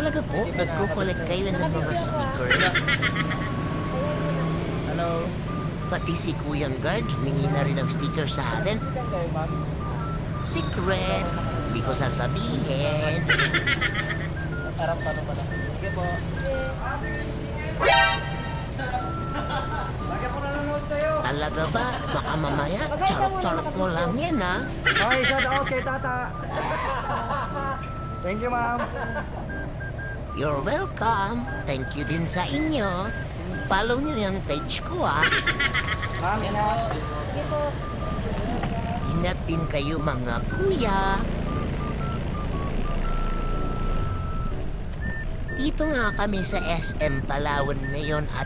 talaga po? Nagko-collect kayo ng mga sticker? Hello. Pati si Kuyang Guard, humingi na rin ng sticker sa atin. Kayo, ma'am. Secret! Hindi ko sasabihin. Harap pa pala. Sige po. Lagi ako nanonood sa'yo. Talaga ba? Baka mamaya, charot-charot mo lang yan, ha? Okay, shout out kay Tata. Thank you, ma'am. You're welcome. Thank you din sa inyo. Follow nyo yung page ko, ha? Ma'am, ingat. Sige po. Ingat din kayo, mga kuya. Dito nga kami sa SM Palawan ngayon at